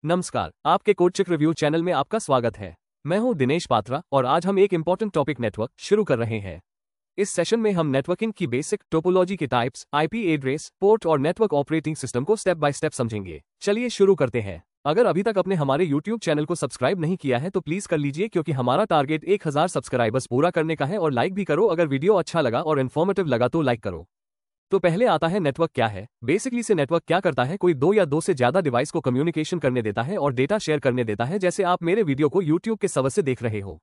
नमस्कार, आपके कोडचक review channel में आपका स्वागत है। मैं हूं दिनेश पात्रा और आज हम एक इम्पोर्टेंट टॉपिक नेटवर्क शुरू कर रहे हैं। इस सेशन में हम नेटवर्किंग की बेसिक टोपोलॉजी के टाइप्स, आईपी एड्रेस, पोर्ट और नेटवर्क ऑपरेटिंग सिस्टम को स्टेप बाय स्टेप समझेंगे। चलिए शुरू करते हैं। अगर अभी तक आपने हमारे YouTube चैनल को सब्सक्राइब नहीं किया है तो प्लीज कर लीजिए, क्योंकि हमारा टारगेट 1000 सब्सक्राइबर्स पूरा करने का है। और लाइक भी करो, अगर वीडियो अच्छा लगा और इन्फॉर्मेटिव लगा तो लाइक करो। तो पहले आता है नेटवर्क क्या है। बेसिकली से नेटवर्क क्या करता है, कोई दो या दो से ज्यादा डिवाइस को कम्युनिकेशन करने देता है और डेटा शेयर करने देता है, जैसे आप मेरे वीडियो को YouTube के सर्वर से देख रहे हो।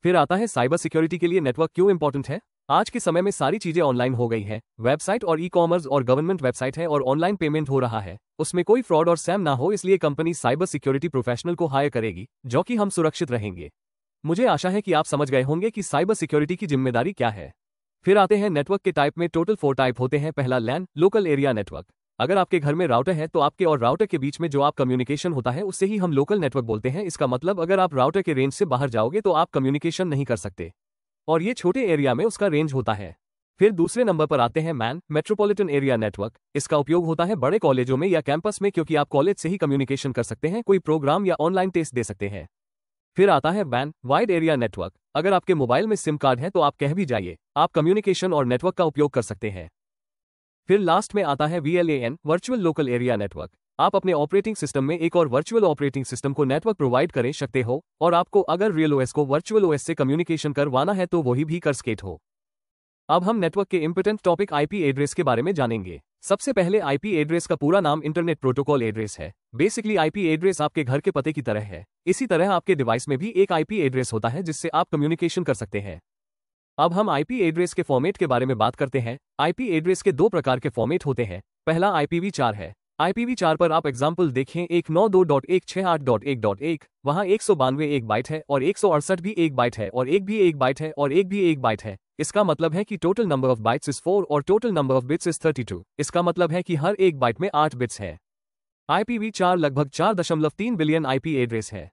फिर आता है साइबर सिक्योरिटी के लिए नेटवर्क क्यों इंपॉर्टेंट है। आज के समय में सारी चीजें ऑनलाइन हो गई है, वेबसाइट और ई-कॉमर्स और गवर्नमेंट वेबसाइट है और ऑनलाइन पेमेंट हो रहा है। उसमें कोई फ्रॉड और स्कैम ना हो, इसलिए कंपनी साइबर सिक्योरिटी प्रोफेशनल को हायर करेगी, जो कि हम सुरक्षित रहेंगे। मुझे आशा है कि आप समझ गए होंगे कि साइबर सिक्योरिटी की जिम्मेदारी क्या है। फिर आते हैं नेटवर्क के टाइप में। टोटल 4 टाइप होते हैं। पहला लैन, लोकल एरिया नेटवर्क। अगर आपके घर में राउटर है तो आपके और राउटर के बीच में जो आप कम्युनिकेशन होता है उससे ही हम लोकल नेटवर्क बोलते हैं। इसका मतलब अगर आप राउटर के रेंज से बाहर जाओगे तो आप कम्युनिकेशन नहीं कर सकते, और ये छोटे एरिया में उसका रेंज होता है। फिर दूसरे नंबर पर आते हैं मैन, मेट्रोपॉलिटन एरिया नेटवर्क। इसका उपयोग होता है बड़े कॉलेजों में या कैंपस में, क्योंकि आप कॉलेज से ही कम्युनिकेशन कर सकते हैं, कोई प्रोग्राम या ऑनलाइन टेस्ट दे सकते हैं। फिर आता है वैन, वाइड एरिया नेटवर्क। अगर आपके मोबाइल में सिम कार्ड है तो आप कह भी जाइए, आप कम्युनिकेशन और नेटवर्क का उपयोग कर सकते हैं। फिर लास्ट में आता है VLAN, virtual local area network. आप अपने ऑपरेटिंग सिस्टम में एक और वर्चुअल ऑपरेटिंग सिस्टम को नेटवर्क प्रोवाइड कर सकते हो, और आपको अगर रियल OS को वर्चुअल OS से कम्युनिकेशन करवाना है तो वही भी कर सकते हो। अब हम नेटवर्क के इंपॉर्टेंट टॉपिक आईपी एड्रेस के बारे में जानेंगे। सबसे पहले आईपी एड्रेस का पूरा नाम इंटरनेट प्रोटोकॉल एड्रेस है। बेसिकली आईपी एड्रेस आपके घर के पते की तरह है। इसी तरह आपके डिवाइस में भी एक आईपी एड्रेस होता है जिससे आप कम्युनिकेशन कर सकते हैं। अब हम आईपी एड्रेस के फॉर्मेट के बारे में बात करते हैं। आईपी एड्रेस के दो प्रकार के फॉर्मेट होते हैं। पहला IPv4 है। IPv4 पर आप एग्जाम्पल देखें 192.168.1.1, वहां 192 एक बाइट है और 168 भी एक बाइट है और एक भी एक बाइट है और एक भी एक बाइट है। इसका मतलब है कि total number of bytes is 4 और total number of bits is 32। इसका मतलब है कि हर एक बाइट में 8 बिट्स है। IPv4 लगभग 4.3 बिलियन आईपी एड्रेस है।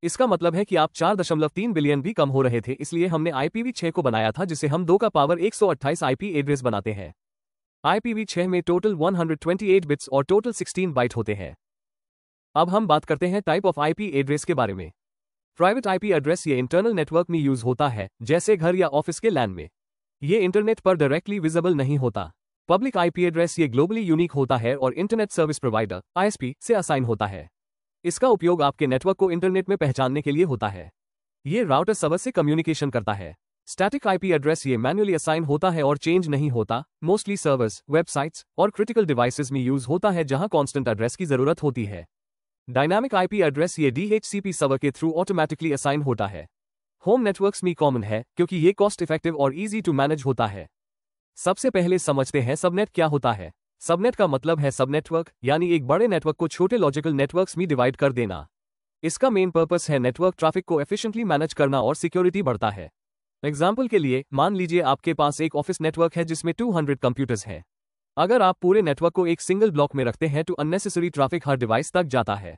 इसका मतलब है कि आप 4.3 बिलियन भी कम हो रहे थे, इसलिए हमने IPv6 को बनाया था, जिसे हम 2 का पावर 128 आईपी एड्रेस बनाते हैं। IPv6 में टोटल 128 बिट्स और टोटल 16 बाइट होते हैं। अब हम बात करते हैं टाइप ऑफ आईपी एड्रेस के बारे में। प्राइवेट आईपी एड्रेस ये इंटरनल नेटवर्क में यूज होता है, जैसे घर या ऑफिस के लैन में। ये इंटरनेट पर डायरेक्टली विजिबल नहीं होता। पब्लिक आईपी एड्रेस ये ग्लोबली यूनिक होता है और इंटरनेट सर्विस प्रोवाइडर ISP से असाइन होता है। इसका उपयोग आपके नेटवर्क को इंटरनेट में पहचानने के लिए होता है। ये राउटर सर्वर से कम्युनिकेशन करता है। स्टैटिक आईपी एड्रेस ये मैन्युअली असाइन होता है और चेंज नहीं होता। मोस्टली सर्वर्स, वेबसाइट्स और क्रिटिकल डिवाइसेस में यूज होता है, जहां कांस्टेंट एड्रेस की जरूरत होती है। डायनामिक आईपी एड्रेस ये DHCP सर्वर के थ्रू ऑटोमेटिकली असाइन होता है। होम नेटवर्क्स में कॉमन है, क्योंकि ये कॉस्ट इफेक्टिव और इजी टू मैनेज होता है। सबसे पहले समझते हैं सबनेट क्या होता है। सबनेट का मतलब है सब नेटवर्क, यानी एक बड़े नेटवर्क को छोटे लॉजिकल नेटवर्क्स में डिवाइड कर देना। इसका मेन पर्पस है नेटवर्क ट्रैफिक को एफिशिएंटली मैनेज करना और सिक्योरिटी बढ़ता है। एग्जाम्पल के लिए मान लीजिए आपके पास एक ऑफिस नेटवर्क है जिसमें 200 कंप्यूटर्स हैं। अगर आप पूरे नेटवर्क को एक सिंगल ब्लॉक में रखते हैं तो अननेसेसरी ट्रैफिक हर डिवाइस तक जाता है।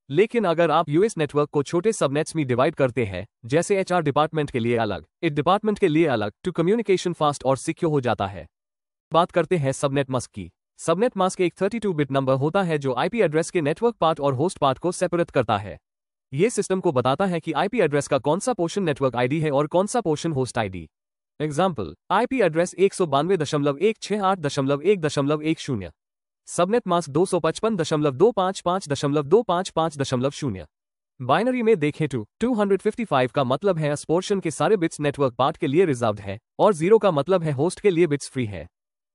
लेकिन अगर आप यूएस नेटवर्क को छोटे सबनेट्स में डिवाइड करते हैं, जैसे HR डिपार्टमेंट के लिए अलग, इट डिपार्टमेंट के लिए अलग, तो कम्युनिकेशन फास्ट और सिक्योर हो जाता है। बात करते हैं सबनेट मास्क की। सबनेट मास्क एक 32 बिट नंबर होता है जो आईपी एड्रेस के नेटवर्क पार्ट और होस्ट पार्ट को सेपरेट करता है। ये सिस्टम को बताता है कि आईपी एड्रेस का कौन सा पोर्शन नेटवर्क आईडी है और कौन सा portion host ID. Example, IP address 192.168.1.10। Subnet mask 255.255.255.0। Binary में देखें तो 255 का मतलब है इस पोर्शन के सारे बिट्स नेटवर्क पार्ट के लिए रिजर्व्ड है, और 0 का मतलब है होस्ट के लिए बिट्स फ्री है।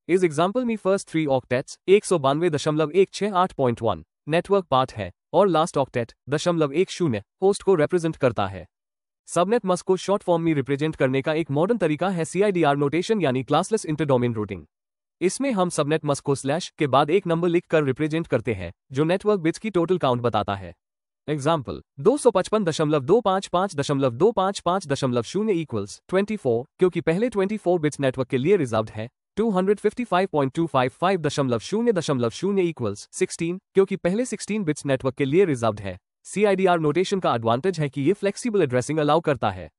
इस एग्जाम्पल में फर्स्ट 3 ऑक्टेट्स 192.168.1 नेटवर्क पार्ट है और लास्ट ऑक्टेट 0.10 होस्ट को रिप्रेजेंट करता है। सबनेट मास्क को शॉर्ट फॉर्म में रिप्रेजेंट करने का एक मॉडर्न तरीका है CIDR नोटेशन, यानी क्लासलेस इंटरडोमेन रूटिंग। इसमें हम सबनेट मास्क को स्लैश के बाद एक नंबर लिख कर रिप्रेजेंट करते हैं, जो नेटवर्क बिट्स की टोटल काउंट बताता है। एग्जाम्पल, 255.255.255.0 इक्वल्स 24, क्योंकि पहले 24 बिट्स नेटवर्क के लिए रिजर्व्ड है। 255.255.0.0 इक्वल्स 16, क्योंकि पहले 16 बिट्स नेटवर्क के लिए रिजर्व्ड है। CIDR नोटेशन का एडवांटेज है कि ये फ्लेक्सिबल एड्रेसिंग अलाउ करता है।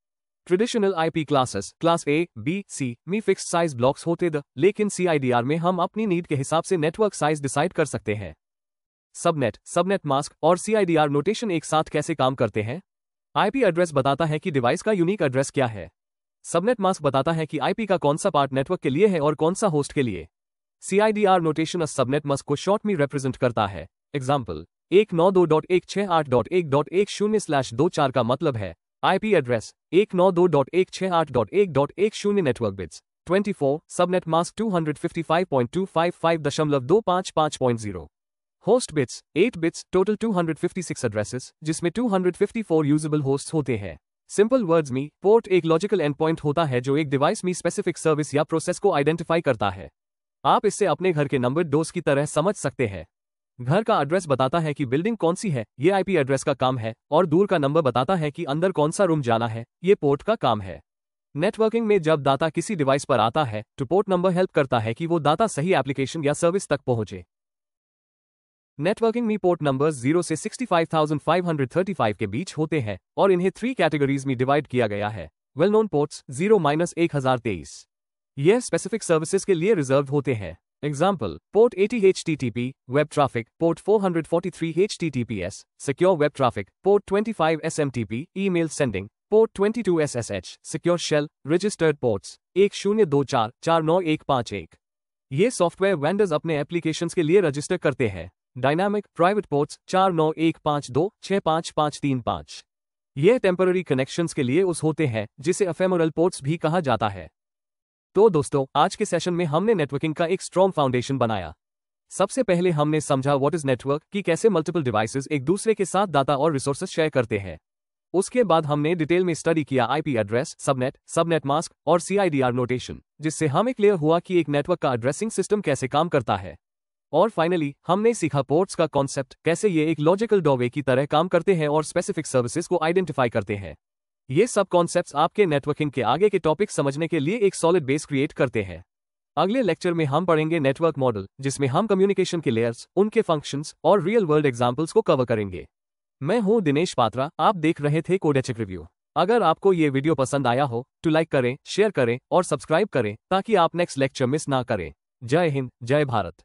Traditional IP classes class A, B, C में फिक्स्ड साइज ब्लॉक्स होते थे, लेकिन CIDR में हम अपनी नीड के हिसाब से नेटवर्क साइज डिसाइड कर सकते हैं। सबनेट, सबनेट मास्क और CIDR नोटेशन एक साथ कैसे काम करते हैं। IP एड्रेस बताता है कि डिवाइस का यूनिक एड्रेस क्या है। सबनेट मास्क बताता है कि IP का कौन सा पार्ट नेटवर्क के लिए है और कौन सा होस्ट के लिए। CIDR नोटेशन अ सबनेट मास्क को शॉर्ट में रिप्रेजेंट करता है। एग्जाम्पल 192.168.1.10/24 का मतलब है IP address 192.168.1.10 network bits 24 subnet mask 255.255.255.0 host bits 8 bits total 256 addresses जिसमें 254 यूजेबल होस्ट्स होते हैं। सिंपल वर्ड्स में पोर्ट एक लॉजिकल एंडपॉइंट होता है जो एक डिवाइस में स्पेसिफिक सर्विस या प्रोसेस को आइडेंटिफाई करता है। आप इससे अपने घर के नंबर डोज की तरह समझ सकते हैं। घर का एड्रेस बताता है कि बिल्डिंग कौन सी है, ये IP एड्रेस का काम है, और दूर का नंबर बताता है कि अंदर कौन सा रूम जाना है, ये पोर्ट का काम है। नेटवर्किंग में जब डाटा किसी डिवाइस पर आता है तो पोर्ट नंबर हेल्प करता है कि वो डाटा सही एप्लीकेशन या सर्विस तक पहुंचे। नेटवर्किंग में पोर्ट नंबर्स 0 से 65,535 के बीच होते हैं और इन्हें 3 कैटेगरीज में डिवाइड किया गया है। वेल नोन पोर्ट्स 0-1023 यह स्पेसिफिक सर्विसेज के लिए रिजर्व होते हैं। Example port 80 HTTP web traffic, port 443 HTTPS secure web traffic, port 25 SMTP email sending, port 22 SSH secure shell, registered ports 10249151। ये सॉफ्टवेयर वेंडर्स अपने एप्लीकेशंस के लिए रजिस्टर करते हैं। Dynamic private ports 4915265535। यह टेम्पररी कनेक्शंस के लिए उस होते हैं जिसे एफेमरल पोर्ट्स भी कहा जाता है। तो दोस्तों, आज के सेशन में हमने नेटवर्किंग का एक स्ट्रॉन्ग फाउंडेशन बनाया। सबसे पहले हमने समझा व्हाट इज नेटवर्क, कि कैसे मल्टीपल डिवाइसेस एक दूसरे के साथ डाटा और रिसोर्सेज शेयर करते हैं। उसके बाद हमने डिटेल में स्टडी किया IP address, subnet, subnet mask और CIDR नोटेशन, जिससे हमें क्लियर हुआ कि एक नेटवर्क का एड्रेसिंग सिस्टम कैसे काम करता है। और फाइनली हमने सीखा पोर्ट्स का कॉन्सेप्ट, कैसे ये एक लॉजिकल डोरवे की तरह काम करते हैं और स्पेसिफिक सर्विसेज को आइडेंटिफाई करते हैं। ये सब कॉन्सेप्ट्स आपके नेटवर्किंग के आगे के टॉपिक समझने के लिए एक सॉलिड बेस क्रिएट करते हैं। अगले लेक्चर में हम पढ़ेंगे नेटवर्क मॉडल, जिसमें हम कम्युनिकेशन के लेयर्स, उनके फंक्शंस और रियल वर्ल्ड एग्जांपल्स को कवर करेंगे। मैं हूं दिनेश पात्रा, आप देख रहे थे कोडेचेक रिव्यू। अगर आपको ये वीडियो पसंद आया हो तो लाइक करें, शेयर करें और सब्सक्राइब करें ताकि आप नेक्स्ट लेक्चर मिस ना करें। जय हिंद, जय भारत।